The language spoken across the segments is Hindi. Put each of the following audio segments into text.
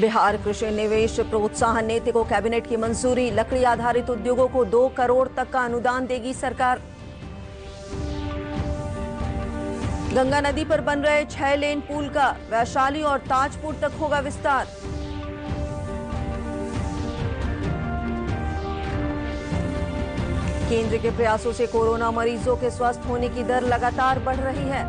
बिहार कृषि निवेश प्रोत्साहन नीति को कैबिनेट की मंजूरी। लकड़ी आधारित उद्योगों को 2 करोड़ तक का अनुदान देगी सरकार। गंगा नदी पर बन रहे 6 लेन पुल का वैशाली और ताजपुर तक होगा विस्तार। केंद्र के प्रयासों से कोरोना मरीजों के स्वस्थ होने की दर लगातार बढ़ रही है।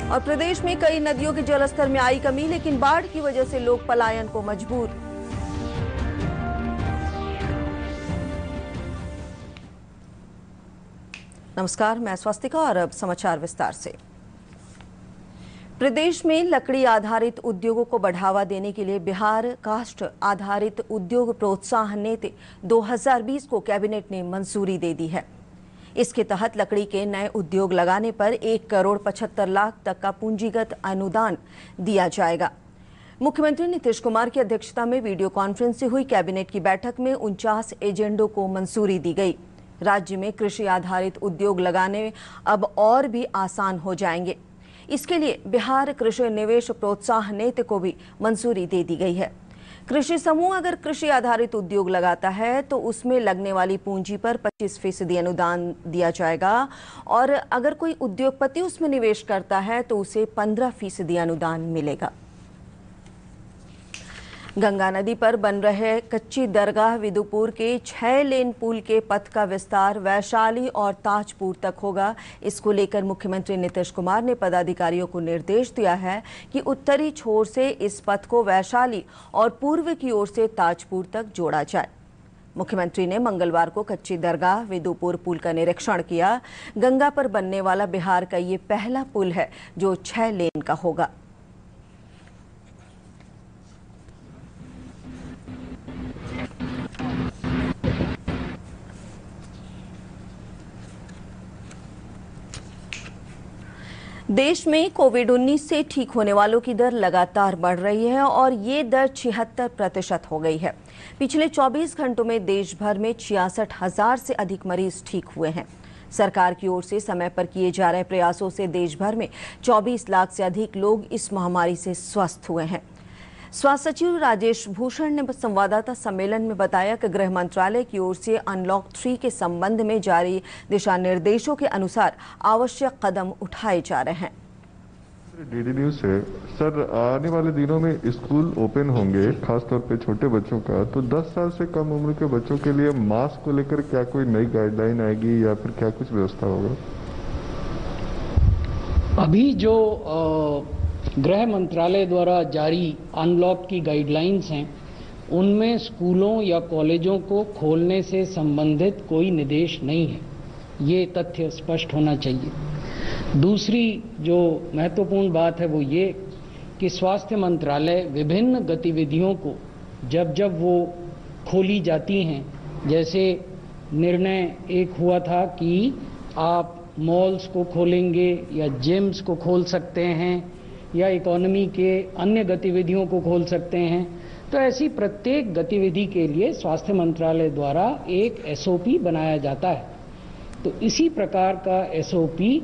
और प्रदेश में कई नदियों के जलस्तर में आई कमी, लेकिन बाढ़ की वजह से लोग पलायन को मजबूर। नमस्कार, मैं स्वस्तिका और अब समाचार विस्तार से। प्रदेश में लकड़ी आधारित उद्योगों को बढ़ावा देने के लिए बिहार काष्ठ आधारित उद्योग प्रोत्साहन नीति 2020 को कैबिनेट ने मंजूरी दे दी है। इसके तहत लकड़ी के नए उद्योग लगाने पर 1 करोड़ 75 लाख तक का पूंजीगत अनुदान दिया जाएगा। मुख्यमंत्री नीतीश कुमार की अध्यक्षता में वीडियो कॉन्फ्रेंस से हुई कैबिनेट की बैठक में 49 एजेंडों को मंजूरी दी गई। राज्य में कृषि आधारित उद्योग लगाने अब और भी आसान हो जाएंगे। इसके लिए बिहार कृषि निवेश प्रोत्साहन नीति को भी मंजूरी दे दी गई है। कृषि समूह अगर कृषि आधारित उद्योग लगाता है तो उसमें लगने वाली पूंजी पर 25% अनुदान दिया जाएगा और अगर कोई उद्योगपति उसमें निवेश करता है तो उसे 15% अनुदान मिलेगा। गंगा नदी पर बन रहे कच्ची दरगाह विदुपुर के 6 लेन पुल के पथ का विस्तार वैशाली और ताजपुर तक होगा। इसको लेकर मुख्यमंत्री नीतीश कुमार ने पदाधिकारियों को निर्देश दिया है कि उत्तरी छोर से इस पथ को वैशाली और पूर्व की ओर से ताजपुर तक जोड़ा जाए। मुख्यमंत्री ने मंगलवार को कच्ची दरगाह विदुपुर पुल का निरीक्षण किया। गंगा पर बनने वाला बिहार का ये पहला पुल है जो 6 लेन का होगा। देश में कोविड-19 से ठीक होने वालों की दर लगातार बढ़ रही है और ये दर 76% हो गई है। पिछले 24 घंटों में देश भर में 66,000 से अधिक मरीज ठीक हुए हैं। सरकार की ओर से समय पर किए जा रहे प्रयासों से देश भर में 24 लाख से अधिक लोग इस महामारी से स्वस्थ हुए हैं। स्वास्थ्य सचिव राजेश भूषण ने संवाददाता सम्मेलन में बताया कि गृह मंत्रालय की ओर से अनलॉक 3 के संबंध में जारी दिशा निर्देशों के अनुसार आवश्यक कदम उठाए जा रहे हैं। डीडी न्यूज से सर, आने वाले दिनों में स्कूल ओपन होंगे, खासतौर पे छोटे बच्चों का, तो 10 साल से कम उम्र के बच्चों के लिए मास्क को लेकर क्या कोई नई गाइडलाइन आएगी या फिर क्या कुछ व्यवस्था होगा? अभी जो गृह मंत्रालय द्वारा जारी अनलॉक की गाइडलाइंस हैं, उनमें स्कूलों या कॉलेजों को खोलने से संबंधित कोई निर्देश नहीं है। ये तथ्य स्पष्ट होना चाहिए। दूसरी जो महत्वपूर्ण बात है वो ये कि स्वास्थ्य मंत्रालय विभिन्न गतिविधियों को जब जब वो खोली जाती हैं, जैसे निर्णय एक हुआ था कि आप मॉल्स को खोलेंगे या जिम्स को खोल सकते हैं या इकोनॉमी के अन्य गतिविधियों को खोल सकते हैं, तो ऐसी प्रत्येक गतिविधि के लिए स्वास्थ्य मंत्रालय द्वारा एक एसओपी बनाया जाता है। तो इसी प्रकार का एसओपी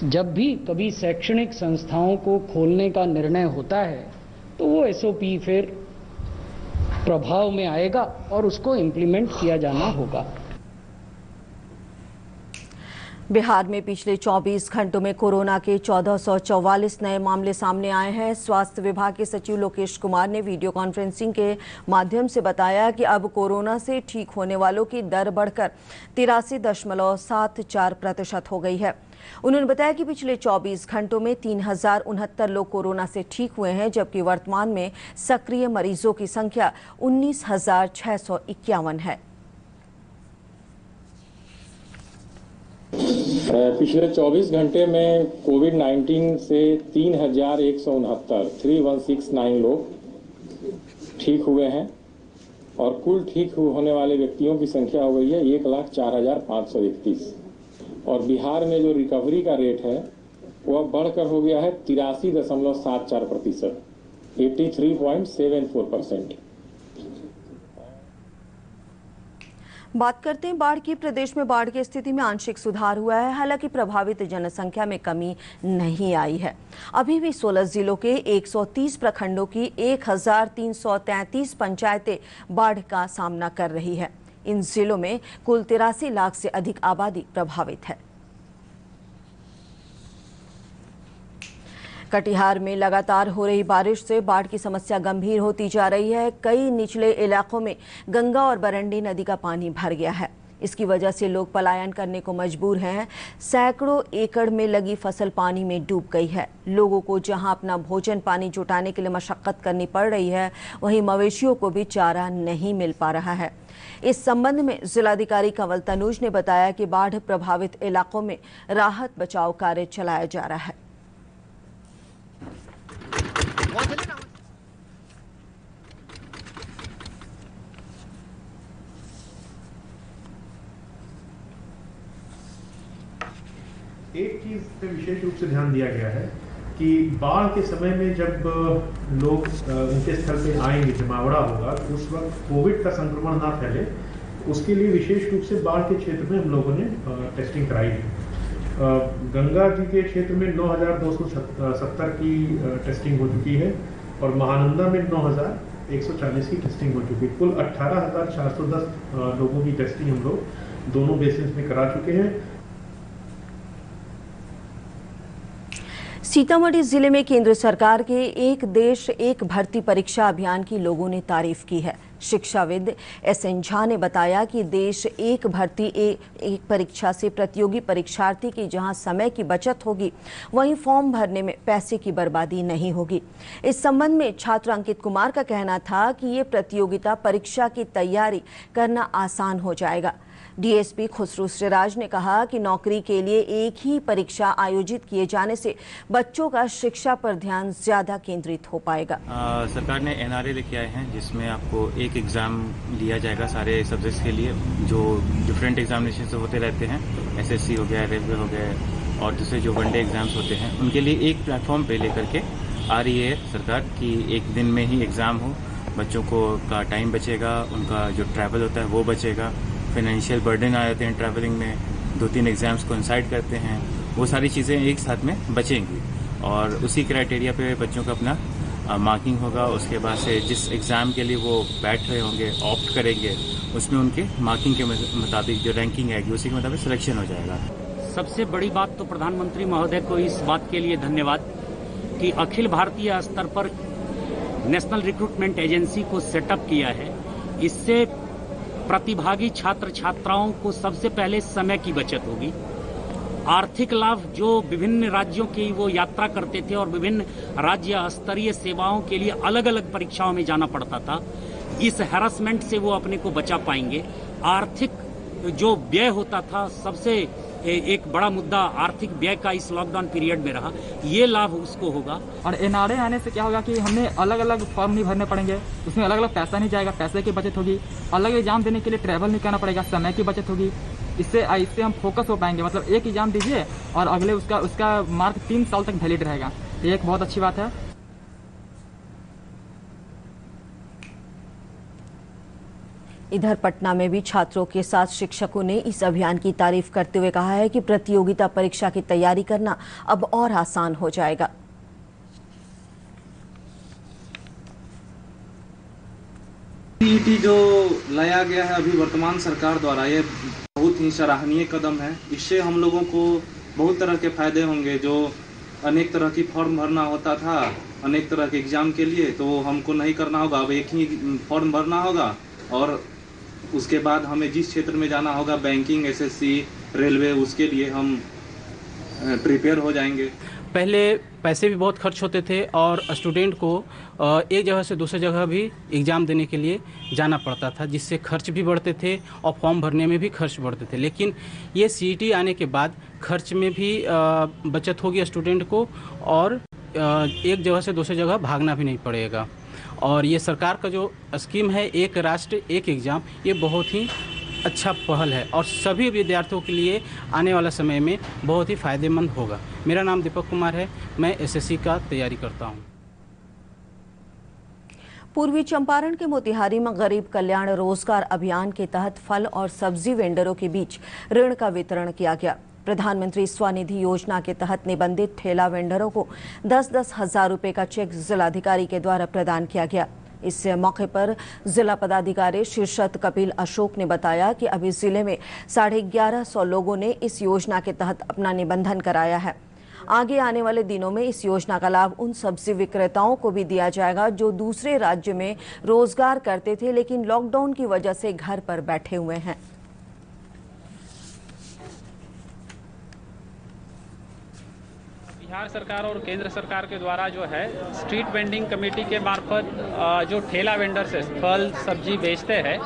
जब भी कभी शैक्षणिक संस्थाओं को खोलने का निर्णय होता है तो वो एसओपी फिर प्रभाव में आएगा और उसको इम्प्लीमेंट किया जाना होगा। बिहार में पिछले 24 घंटों में कोरोना के 1444 नए मामले सामने आए हैं। स्वास्थ्य विभाग के सचिव लोकेश कुमार ने वीडियो कॉन्फ्रेंसिंग के माध्यम से बताया कि अब कोरोना से ठीक होने वालों की दर बढ़कर 83.74% हो गई है। उन्होंने बताया कि पिछले 24 घंटों में 3069 लोग कोरोना से ठीक हुए हैं, जबकि वर्तमान में सक्रिय मरीजों की संख्या 19,651 है। पिछले 24 घंटे में कोविड-19 से 3,169 लोग ठीक हुए हैं और कुल ठीक होने वाले व्यक्तियों की संख्या हो गई है 1,04,531 और बिहार में जो रिकवरी का रेट है वो अब बढ़कर हो गया है 83.74%, 83.74%। बात करते हैं बाढ़ की। प्रदेश में बाढ़ की स्थिति में आंशिक सुधार हुआ है, हालांकि प्रभावित जनसंख्या में कमी नहीं आई है। अभी भी 16 जिलों के 130 प्रखंडों की 1333 पंचायतें बाढ़ का सामना कर रही है। इन जिलों में कुल 83 लाख से अधिक आबादी प्रभावित है। कटिहार में लगातार हो रही बारिश से बाढ़ की समस्या गंभीर होती जा रही है। कई निचले इलाकों में गंगा और बरंडी नदी का पानी भर गया है। इसकी वजह से लोग पलायन करने को मजबूर हैं। सैकड़ों एकड़ में लगी फसल पानी में डूब गई है। लोगों को जहां अपना भोजन पानी जुटाने के लिए मशक्कत करनी पड़ रही है, वहीं मवेशियों को भी चारा नहीं मिल पा रहा है। इस संबंध में जिलाधिकारी कंवल तनूज ने बताया कि बाढ़ प्रभावित इलाकों में राहत बचाव कार्य चलाया जा रहा है। एक चीज पे विशेष रूप से ध्यान दिया गया है कि बाढ़ के समय में जब लोग उनके स्थल पे आएंगे, जमावड़ा होगा, तो उस वक्त कोविड का संक्रमण ना फैले, उसके लिए विशेष रूप से बाढ़ के क्षेत्र में हम लोगों ने टेस्टिंग कराई है। गंगा जी के क्षेत्र में 9,270 की टेस्टिंग हो चुकी है और महानंदा में 9,140 की टेस्टिंग हो चुकी है। कुल 18,410 लोगों की टेस्टिंग हम लोग दोनों बेसिस में करा चुके हैं। सीतामढ़ी जिले में केंद्र सरकार के एक देश एक भर्ती परीक्षा अभियान की लोगों ने तारीफ की है। शिक्षाविद SN झा ने बताया कि देश एक भर्ती एक परीक्षा से प्रतियोगी परीक्षार्थी की जहां समय की बचत होगी, वहीं फॉर्म भरने में पैसे की बर्बादी नहीं होगी। इस संबंध में छात्र अंकित कुमार का कहना था कि ये प्रतियोगिता परीक्षा की तैयारी करना आसान हो जाएगा। DSP खुसरू सिराज ने कहा कि नौकरी के लिए एक ही परीक्षा आयोजित किए जाने से बच्चों का शिक्षा पर ध्यान ज्यादा केंद्रित हो पाएगा। सरकार ने NRA लेके आए हैं, जिसमें आपको एक एग्जाम लिया जाएगा सारे सब्जेक्ट्स के लिए, जो डिफरेंट एग्जामिनेशन से होते रहते हैं। SSC हो गया, रेलवे हो गए और दूसरे जो वनडे एग्जाम्स होते हैं, उनके लिए एक प्लेटफॉर्म पे लेकर के आ रही है सरकार की एक दिन में ही एग्जाम हो। बच्चों को का टाइम बचेगा, उनका जो ट्रैवल होता है वो बचेगा, फाइनेंशियल बर्डन आ जाते हैं ट्रैवलिंग में, 2-3 एग्जाम्स कोइंसाइड करते हैं, वो सारी चीज़ें एक साथ में बचेंगी और उसी क्राइटेरिया पे बच्चों का अपना मार्किंग होगा। उसके बाद से जिस एग्ज़ाम के लिए वो बैठ रहे होंगे, ऑप्ट करेंगे, उसमें उनके मार्किंग के मुताबिक जो रैंकिंग आएगी उसी के मुताबिक सिलेक्शन हो जाएगा। सबसे बड़ी बात तो प्रधानमंत्री महोदय को इस बात के लिए धन्यवाद कि अखिल भारतीय स्तर पर नेशनल रिक्रूटमेंट एजेंसी को सेटअप किया है। इससे प्रतिभागी छात्र छात्राओं को सबसे पहले समय की बचत होगी, आर्थिक लाभ, जो विभिन्न राज्यों की वो यात्रा करते थे और विभिन्न राज्य स्तरीय सेवाओं के लिए अलग अलग परीक्षाओं में जाना पड़ता था, इस हैरेसमेंट से वो अपने को बचा पाएंगे। आर्थिक जो व्यय होता था, सबसे एक बड़ा मुद्दा आर्थिक व्यय का इस लॉकडाउन पीरियड में रहा, ये लाभ उसको होगा। और NRA आने से क्या होगा कि हमें अलग अलग फॉर्म नहीं भरने पड़ेंगे, उसमें अलग अलग पैसा नहीं जाएगा, पैसे की बचत होगी, अलग एग्जाम देने के लिए ट्रैवल नहीं करना पड़ेगा, समय की बचत होगी। इससे हम फोकस हो पाएंगे, मतलब एक एग्जाम दीजिए और अगले उसका मार्क 3 साल तक वैलिड रहेगा। ये एक बहुत अच्छी बात है। इधर पटना में भी छात्रों के साथ शिक्षकों ने इस अभियान की तारीफ करते हुए कहा है कि प्रतियोगिता परीक्षा की तैयारी करना अब और आसान हो जाएगा। CET जो लाया गया है अभी वर्तमान सरकार द्वारा, ये बहुत ही सराहनीय कदम है। इससे हम लोगों को बहुत तरह के फायदे होंगे। जो अनेक तरह की फॉर्म भरना होता था अनेक तरह के एग्जाम के लिए, तो हमको नहीं करना होगा, अब एक ही फॉर्म भरना होगा और उसके बाद हमें जिस क्षेत्र में जाना होगा, बैंकिंग, SSC, रेलवे, उसके लिए हम प्रिपेयर हो जाएंगे। पहले पैसे भी बहुत खर्च होते थे और स्टूडेंट को एक जगह से दूसरी जगह भी एग्ज़ाम देने के लिए जाना पड़ता था, जिससे खर्च भी बढ़ते थे और फॉर्म भरने में भी खर्च बढ़ते थे। लेकिन ये CET आने के बाद खर्च में भी बचत होगी स्टूडेंट को और एक जगह से दूसरी जगह भागना भी नहीं पड़ेगा। और ये सरकार का जो स्कीम है, एक राष्ट्र एक एग्ज़ाम, ये बहुत ही अच्छा पहल है और सभी विद्यार्थियों के लिए आने वाला समय में बहुत ही फ़ायदेमंद होगा। मेरा नाम दीपक कुमार है, मैं SSC का तैयारी करता हूँ। पूर्वी चंपारण के मोतिहारी में गरीब कल्याण रोजगार अभियान के तहत फल और सब्जी वेंडरों के बीच ऋण का वितरण किया गया। प्रधानमंत्री स्वनिधि योजना के तहत निबंधित ठेला वेंडरों को 10-10 हजार रुपए का चेक जिलाधिकारी के द्वारा प्रदान किया गया। इस मौके पर जिला पदाधिकारी शीर्षत कपिल अशोक ने बताया कि अभी जिले में 1150 लोगों ने इस योजना के तहत अपना निबंधन कराया है। आगे आने वाले दिनों में इस योजना का लाभ उन सब्जी विक्रेताओं को भी दिया जाएगा जो दूसरे राज्य में रोजगार करते थे लेकिन लॉकडाउन की वजह से घर पर बैठे हुए हैं। बिहार सरकार और केंद्र सरकार के द्वारा जो है स्ट्रीट वेंडिंग कमेटी के मार्फत जो ठेला वेंडर से फल सब्जी बेचते हैं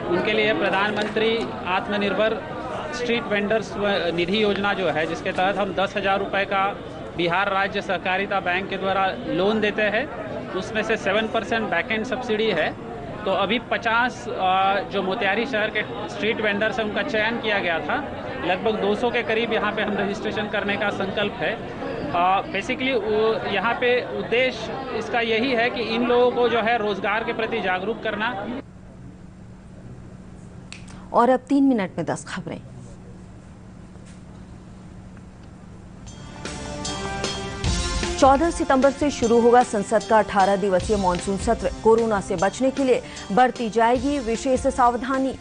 उनके लिए प्रधानमंत्री आत्मनिर्भर स्ट्रीट वेंडर्स निधि योजना जो है, जिसके तहत हम 10,000 रुपये का बिहार राज्य सहकारिता बैंक के द्वारा लोन देते हैं। उसमें से 7% बैकएंड सब्सिडी है। तो अभी 50 जो मोतिहारी शहर के स्ट्रीट वेंडर्स हैं उनका चयन किया गया था। लगभग 200 के करीब यहाँ पे हम रजिस्ट्रेशन करने का संकल्प है। बेसिकली यहाँ पे उद्देश्य इसका यही है कि इन लोगों को जो है रोजगार के प्रति जागरूक करना। और अब 3 मिनट में 10 खबरें। चौदह सितंबर से शुरू होगा संसद का 18 दिवसीय मानसून सत्र। कोरोना से बचने के लिए बरती जाएगी विशेष सावधानी।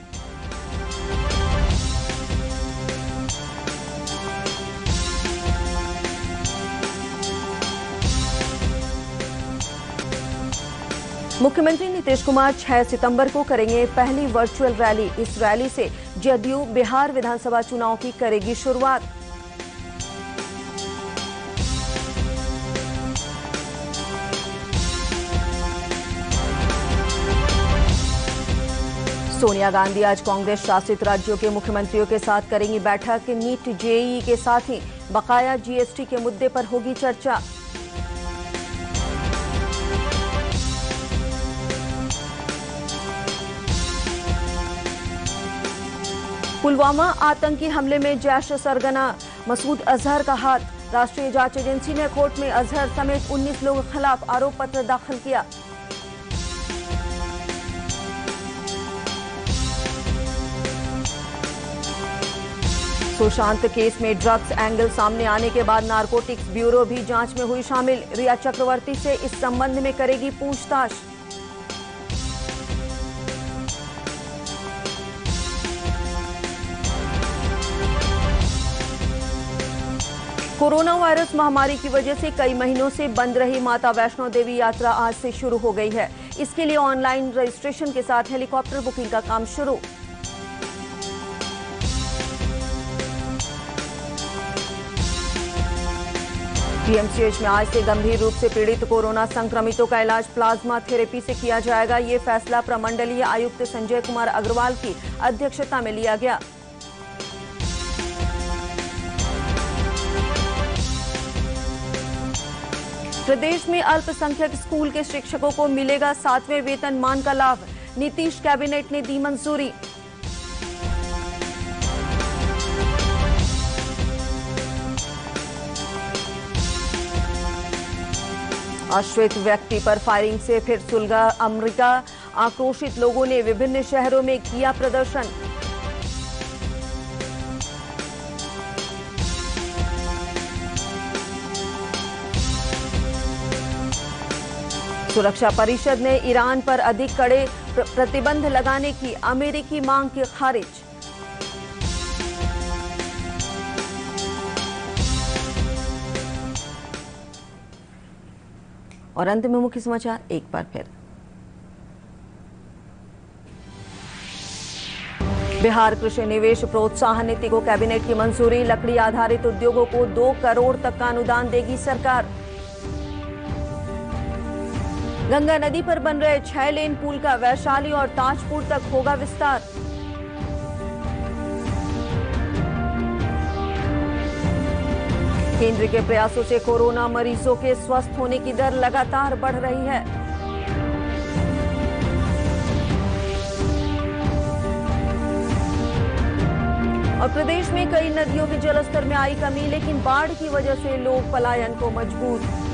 मुख्यमंत्री नीतीश कुमार 6 सितंबर को करेंगे पहली वर्चुअल रैली। इस रैली से जदयू बिहार विधानसभा चुनाव की करेगी शुरुआत। सोनिया गांधी आज कांग्रेस शासित राज्यों के मुख्यमंत्रियों के साथ करेंगी बैठक। नीट जेईई के साथ ही बकाया जीएसटी के मुद्दे पर होगी चर्चा। पुलवामा आतंकी हमले में जैश सरगना मसूद अजहर का हाथ। राष्ट्रीय जांच एजेंसी ने कोर्ट में अजहर समेत 19 लोगों के खिलाफ आरोप पत्र दाखिल किया। सुशांत केस में ड्रग्स एंगल सामने आने के बाद नारकोटिक्स ब्यूरो भी जांच में हुई शामिल। रिया चक्रवर्ती से इस संबंध में करेगी पूछताछ। कोरोना वायरस महामारी की वजह से कई महीनों से बंद रही माता वैष्णो देवी यात्रा आज से शुरू हो गई है। इसके लिए ऑनलाइन रजिस्ट्रेशन के साथ हेलीकॉप्टर बुकिंग का काम शुरू। पीएमसीएच में आज से गंभीर रूप से पीड़ित कोरोना संक्रमितों का इलाज प्लाज्मा थेरेपी से किया जाएगा। ये फैसला प्रमंडलीय आयुक्त संजय कुमार अग्रवाल की अध्यक्षता में लिया गया। प्रदेश में अल्पसंख्यक स्कूल के शिक्षकों को मिलेगा 7वें वेतनमान का लाभ। नीतीश कैबिनेट ने दी मंजूरी। अश्वेत व्यक्ति पर फायरिंग से फिर सुलगा अमेरिका। आक्रोशित लोगों ने विभिन्न शहरों में किया प्रदर्शन। सुरक्षा परिषद ने ईरान पर अधिक कड़े प्रतिबंध लगाने की अमेरिकी मांग की खारिज। और अंत में मुख्य समाचार एक बार फिर। बिहार कृषि निवेश प्रोत्साहन नीति को कैबिनेट की मंजूरी। लकड़ी आधारित उद्योगों को 2 करोड़ तक का अनुदान देगी सरकार। गंगा नदी पर बन रहे 6 लेन पुल का वैशाली और ताजपुर तक होगा विस्तार। केंद्र के प्रयासों से कोरोना मरीजों के स्वस्थ होने की दर लगातार बढ़ रही है। और प्रदेश में कई नदियों के जलस्तर में आई कमी, लेकिन बाढ़ की वजह से लोग पलायन को मजबूर।